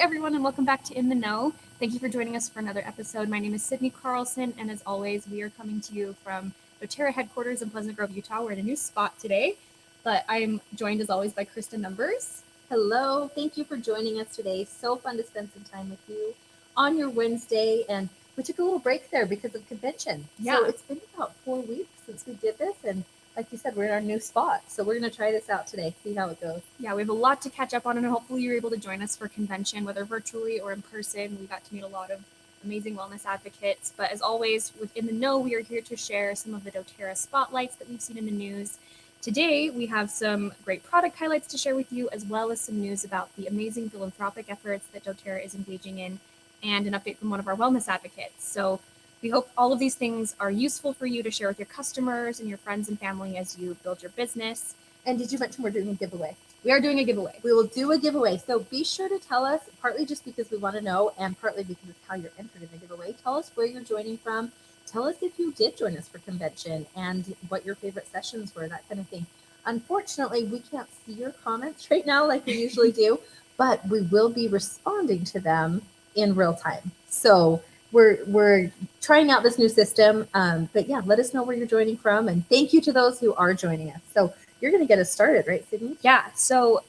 everyone, and welcome back to In the Know. Thank you for joining us for another episode. My name is Sydney Carlson, and as always, we are coming to you from doTERRA headquarters in Pleasant Grove, Utah. We're in a new spot today, but I'm joined as always by Krista Numbers. Hello, thank you for joining us today. So fun to spend some time with you on your Wednesday, and we took a little break there because of convention. Yeah. So it's been about 4 weeks since we did this, and like you said, we're in our new spot. So we're going to try this out today, see how it goes. Yeah, we have a lot to catch up on, and hopefully you're able to join us for convention, whether virtually or in person. We got to meet a lot of amazing wellness advocates. But as always, within the know, we are here to share some of the doTERRA spotlights that we've seen in the news. Today, we have some great product highlights to share with you, as well as some news about the amazing philanthropic efforts that doTERRA is engaging in, and an update from one of our wellness advocates. So we hope all of these things are useful for you to share with your customers and your friends and family as you build your business. And did you mention we're doing a giveaway? We are doing a giveaway. We will do a giveaway. So be sure to tell us, partly just because we want to know, and partly because it's how you're entered in the giveaway. Tell us where you're joining from. Tell us if you did join us for convention and what your favorite sessions were, that kind of thing. Unfortunately, we can't see your comments right now like we usually do, but we will be responding to them in real time. So we're trying out this new system. But yeah, let us know where you're joining from. And thank you to those who are joining us. So you're going to get us started, right, Sydney? Yeah. So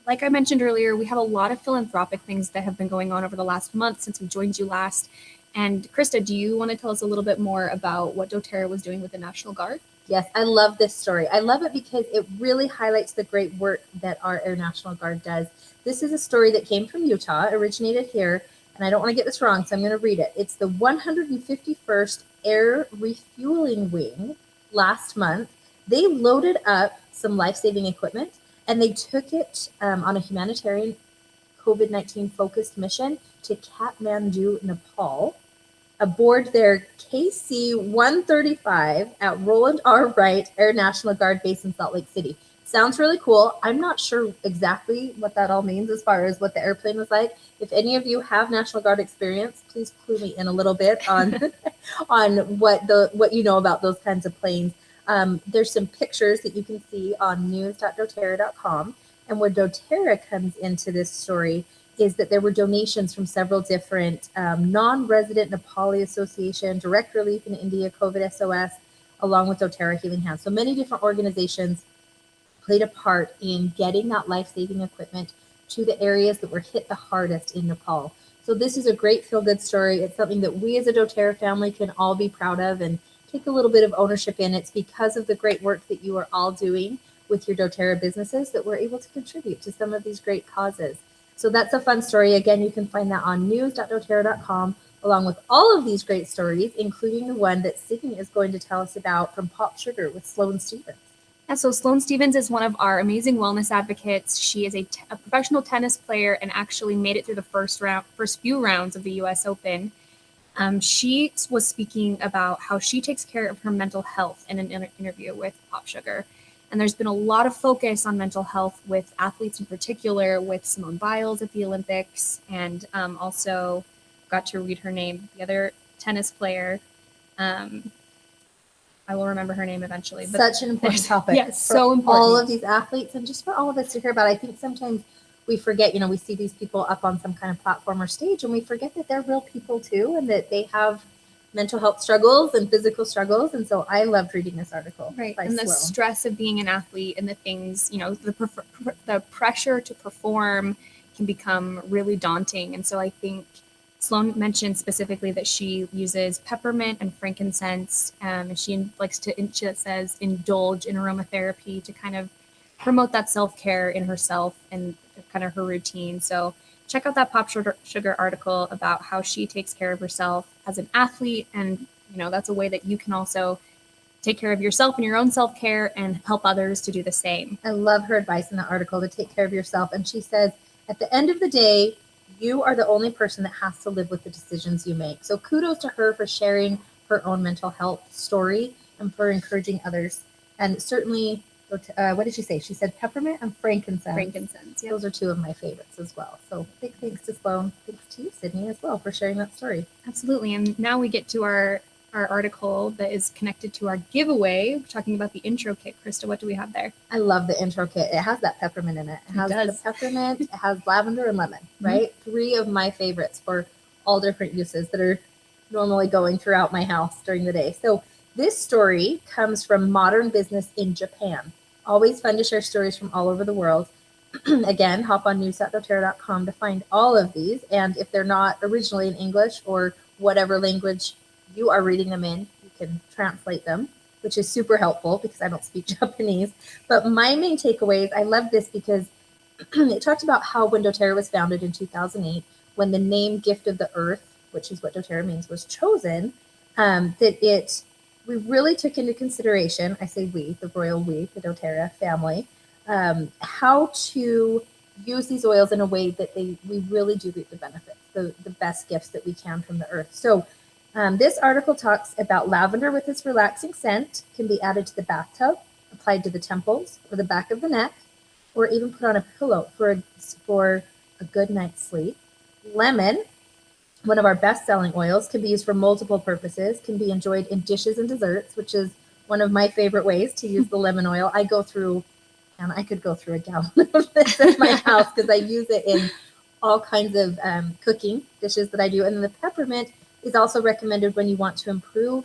like I mentioned earlier, we have a lot of philanthropic things that have been going on over the last month since we joined you last. And Krista, do you want to tell us a little bit more about what doTERRA was doing with the National Guard? Yes, I love this story. I love it because it really highlights the great work that our Air National Guard does. This is a story that came from Utah, originated here, and I don't want to get this wrong, so I'm going to read it. It's the 151st Air Refueling Wing last month. They loaded up some life-saving equipment, and they took it on a humanitarian COVID-19 focused mission to Kathmandu, Nepal, aboard their KC-135 at Roland R. Wright Air National Guard Base in Salt Lake City. Sounds really cool. I'm not sure exactly what that all means as far as what the airplane was like. If any of you have National Guard experience, please clue me in a little bit on on what you know about those kinds of planes. There's some pictures that you can see on news.doterra.com. And where doTERRA comes into this story is that there were donations from several different non-resident Nepali Association, Direct Relief in India, COVID SOS, along with doTERRA Healing Hands. So many different organizations played a part in getting that life-saving equipment to the areas that were hit the hardest in Nepal. So this is a great feel-good story. It's something that we as a doTERRA family can all be proud of and take a little bit of ownership in. It's because of the great work that you are all doing with your doTERRA businesses that we're able to contribute to some of these great causes. So that's a fun story. Again, you can find that on news.doterra.com, along with all of these great stories, including the one that Sydney is going to tell us about from Pop Sugar with Sloane Stephens. Yeah, so Sloane Stephens is one of our amazing wellness advocates. She is a professional tennis player and actually made it through the first few rounds of the U.S. Open. She was speaking about how she takes care of her mental health in an interview with Pop Sugar. And there's been a lot of focus on mental health with athletes in particular, with Simone Biles at the Olympics, and also got to read her name, the other tennis player. I will remember her name eventually. But such an important topic. Yes, so important. All of these athletes and just for all of us to hear about. I think sometimes we forget, we see these people up on some kind of platform or stage and we forget that they're real people too and that they have mental health struggles and physical struggles. And so I loved reading this article. Right. And the stress of being an athlete and the things, the pressure to perform can become really daunting. And so I think Sloane mentioned specifically that she uses peppermint and frankincense, and she likes to, she says, indulge in aromatherapy to kind of promote that self-care in herself and kind of her routine. So check out that Pop Sugar article about how she takes care of herself as an athlete. And, that's a way that you can also take care of yourself and your own self-care and help others to do the same. I love her advice in the article to take care of yourself. And she says, at the end of the day, you are the only person that has to live with the decisions you make. So kudos to her for sharing her own mental health story and for encouraging others. And certainly, what did she say? She said peppermint and frankincense. Frankincense, yep. Those are two of my favorites as well. So big thanks to Sloane. Thanks to you, Sydney, as well, for sharing that story. Absolutely. And now we get to our our article that is connected to our giveaway, talking about the intro kit. Krista, what do we have there? I love the intro kit. It has that peppermint in it. It has the peppermint, it has lavender and lemon, right? 3 of my favorites for all different uses that are normally going throughout my house during the day. So this story comes from Modern Business in Japan. Always fun to share stories from all over the world. Again, hop on news.doterra.com to find all of these. And if they're not originally in English or whatever language you are reading them in, you can translate them, which is super helpful because I don't speak Japanese. But my main takeaways, I love this because it talked about how when doTERRA was founded in 2008, when the name Gift of the Earth, which is what doTERRA means, was chosen, we really took into consideration, I say we, the royal we, the doTERRA family, how to use these oils in a way that we really do reap the benefits, the best gifts that we can from the earth. So this article talks about lavender with its relaxing scent can be added to the bathtub, applied to the temples or the back of the neck, or even put on a pillow for a good night's sleep. Lemon, one of our best-selling oils, can be used for multiple purposes, can be enjoyed in dishes and desserts, which is one of my favorite ways to use the lemon oil. I could go through a gallon of this at my house because I use it in all kinds of cooking dishes that I do. And then the peppermint is also recommended when you want to improve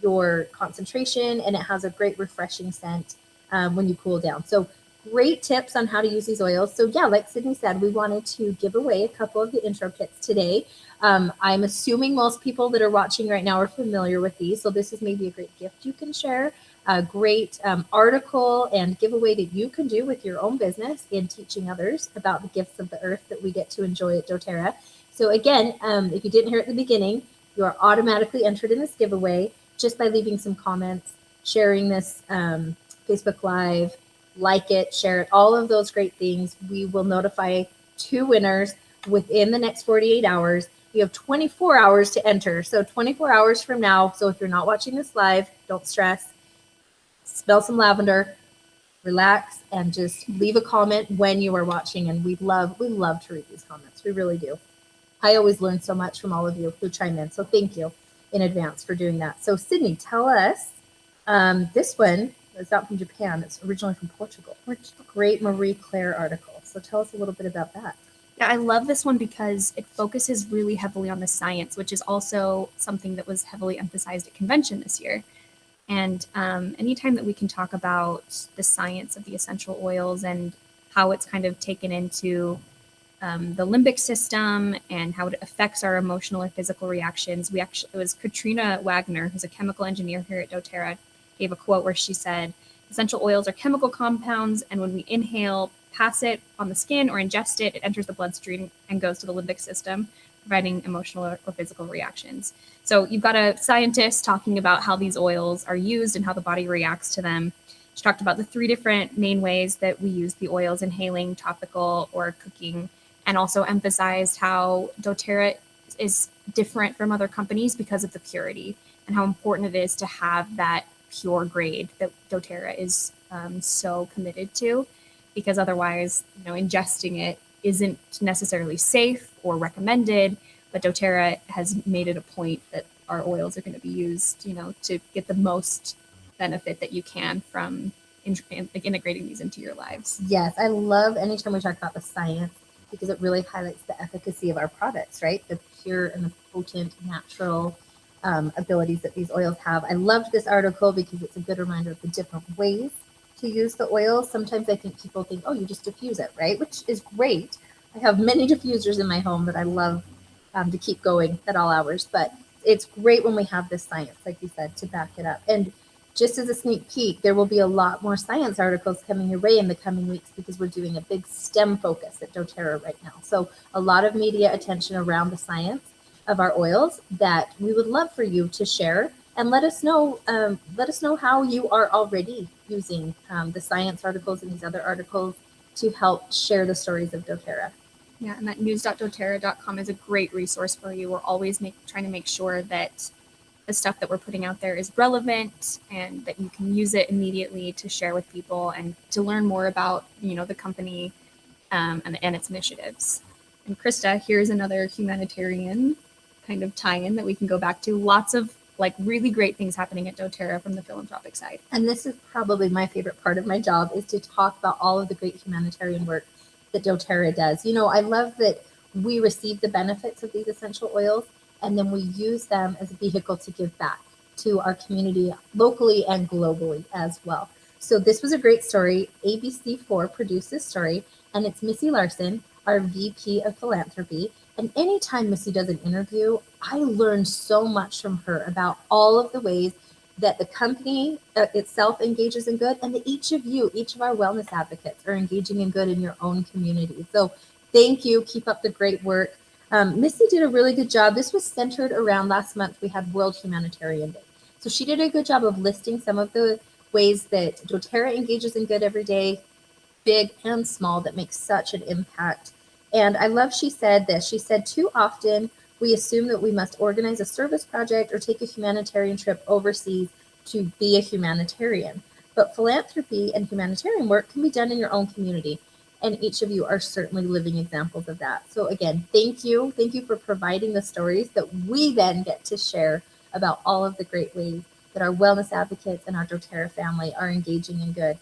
your concentration, and it has a great refreshing scent when you cool down. So great tips on how to use these oils. So yeah, like Sydney said, we wanted to give away a couple of the intro kits today. I'm assuming most people that are watching right now are familiar with these. So this is maybe a great gift you can share, a great article and giveaway that you can do with your own business in teaching others about the gifts of the earth that we get to enjoy at doTERRA. So again, if you didn't hear at the beginning, you are automatically entered in this giveaway just by leaving some comments, sharing this Facebook Live, like it, share it, all of those great things. We will notify 2 winners within the next 48 hours. You have 24 hours to enter. So 24 hours from now. So if you're not watching this live, don't stress. Smell some lavender, relax, and just leave a comment when you are watching. And we love to read these comments. We really do. I always learn so much from all of you who chime in. So thank you in advance for doing that. So Sydney, tell us, this one is not from Japan. It's originally from Portugal. Great Marie Claire article. So tell us a little bit about that. Yeah, I love this one because it focuses really heavily on the science, which is also something that was heavily emphasized at convention this year. And anytime that we can talk about the science of the essential oils and how it's kind of taken into the limbic system and how it affects our emotional or physical reactions, it was Katrina Wagner, who's a chemical engineer here at doTERRA, gave a quote where she said, "Essential oils are chemical compounds, and when we inhale, pass it on the skin, or ingest it, it enters the bloodstream and goes to the limbic system, providing emotional or physical reactions." So you've got a scientist talking about how these oils are used and how the body reacts to them. She talked about the 3 different main ways that we use the oils: inhaling, topical, or cooking, and also emphasized how doTERRA is different from other companies because of the purity and how important it is to have that pure grade that doTERRA is so committed to, because otherwise, ingesting it isn't necessarily safe or recommended. But doTERRA has made it a point that our oils are going to be used, to get the most benefit that you can from integrating these into your lives. Yes, I love anytime we talk about the science because it really highlights the efficacy of our products, right? The pure and the potent natural abilities that these oils have. I loved this article because it's a good reminder of the different ways to use the oils. Sometimes I think people think, oh, you just diffuse it, right? Which is great. I have many diffusers in my home that I love to keep going at all hours, but it's great when we have this science, like you said, to back it up. And just as a sneak peek, there will be a lot more science articles coming your way in the coming weeks because we're doing a big STEM focus at doTERRA right now. So a lot of media attention around the science of our oils that we would love for you to share, and let us know how you are already using the science articles and these other articles to help share the stories of doTERRA. Yeah, and that news.doterra.com is a great resource for you. We're always trying to make sure that the stuff that we're putting out there is relevant and that you can use it immediately to share with people and to learn more about, the company and its initiatives. And Krista, here's another humanitarian kind of tie-in that we can go back to. Lots of like really great things happening at doTERRA from the philanthropic side. And this is probably my favorite part of my job, is to talk about all of the great humanitarian work that doTERRA does. You know, I love that we receive the benefits of these essential oils, and then we use them as a vehicle to give back to our community locally and globally as well. So this was a great story. ABC4 produced this story, and it's Missy Larson, our VP of Philanthropy. And anytime Missy does an interview, I learn so much from her about all of the ways that the company itself engages in good, and that each of you, each of our wellness advocates, are engaging in good in your own community. So thank you. Keep up the great work. Missy did a really good job. This was centered around, last month we had World Humanitarian Day. So she did a good job of listing some of the ways that doTERRA engages in good every day, big and small, that makes such an impact. And I love she said this. She said, too often we assume that we must organize a service project or take a humanitarian trip overseas to be a humanitarian. But philanthropy and humanitarian work can be done in your own community. And each of you are certainly living examples of that. So again, thank you. Thank you for providing the stories that we then get to share about all of the great ways that our wellness advocates and our doTERRA family are engaging in good.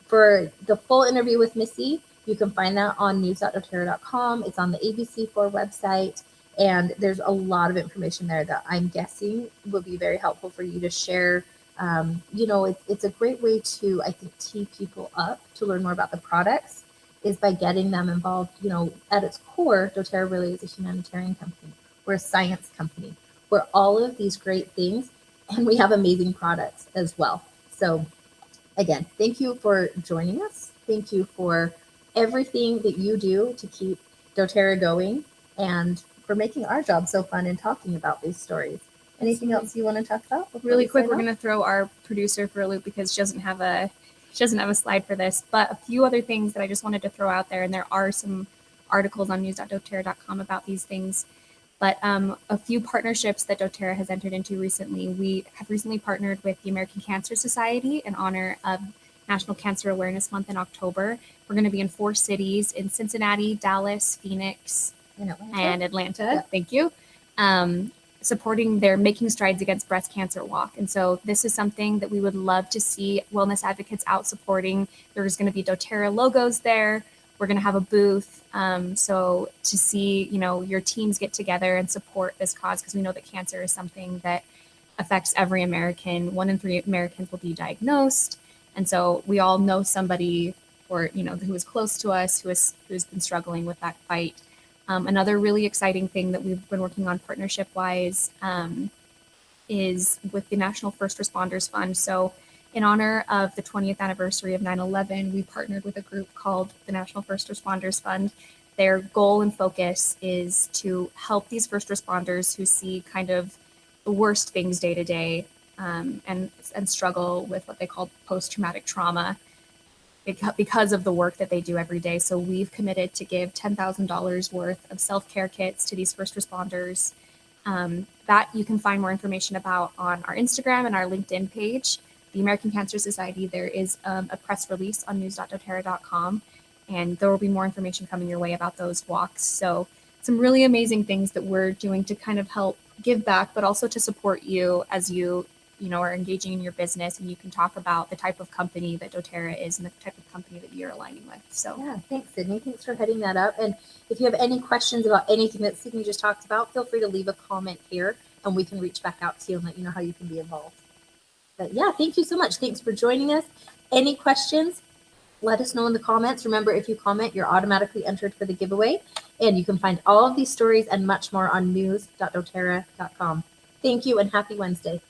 For the full interview with Missy, you can find that on news.doterra.com. It's on the ABC4 website, and there's a lot of information there that I'm guessing will be very helpful for you to share. You know, it's a great way to, I think, tee people up to learn more about the products, is by getting them involved. You know, at its core, doTERRA really is a humanitarian company. We're a science company. We're all of these great things, and we have amazing products as well. So again, thank you for joining us. Thank you for everything that you do to keep doTERRA going, and for making our job so fun and talking about these stories. Anything else you want to talk about? Really quick, we're going to throw our producer for a loop because she doesn't have a slide for this, but a few other things that I just wanted to throw out there. And there are some articles on news.doterra.com about these things. But a few partnerships that doTERRA has entered into recently. We have recently partnered with the American Cancer Society in honor of National Cancer Awareness Month in October. We're going to be in 4 cities, in Cincinnati, Dallas, Phoenix, and Atlanta. Yeah. Thank you. Supporting their Making Strides Against Breast Cancer walk. And so this is something that we would love to see wellness advocates out supporting. There's going to be doTERRA logos there. We're going to have a booth. So to see, you know, your teams get together and support this cause, because we know that cancer is something that affects every American. 1 in 3 Americans will be diagnosed. And so we all know somebody, or, you know, who is close to us, who's been struggling with that fight. Another really exciting thing that we've been working on partnership-wise is with the National First Responders Fund. So in honor of the 20th anniversary of 9/11, we partnered with a group called the National First Responders Fund. Their goal and focus is to help these first responders who see kind of the worst things day to day, and struggle with what they call post-traumatic trauma because of the work that they do every day. So we've committed to give $10,000 worth of self-care kits to these first responders. That you can find more information about on our Instagram and our LinkedIn page. The American Cancer Society, there is a press release on news.doterra.com, and there will be more information coming your way about those walks. So some really amazing things that we're doing to kind of help give back, but also to support you as you are engaging in your business, and you can talk about the type of company that doTERRA is and the type of company that you're aligning with. So yeah, thanks, Sydney. Thanks for heading that up. And if you have any questions about anything that Sydney just talked about, feel free to leave a comment here, and we can reach back out to you and let you know how you can be involved. But yeah, thank you so much. Thanks for joining us. Any questions, let us know in the comments. Remember, if you comment, you're automatically entered for the giveaway. And you can find all of these stories and much more on news.doterra.com. Thank you, and happy Wednesday.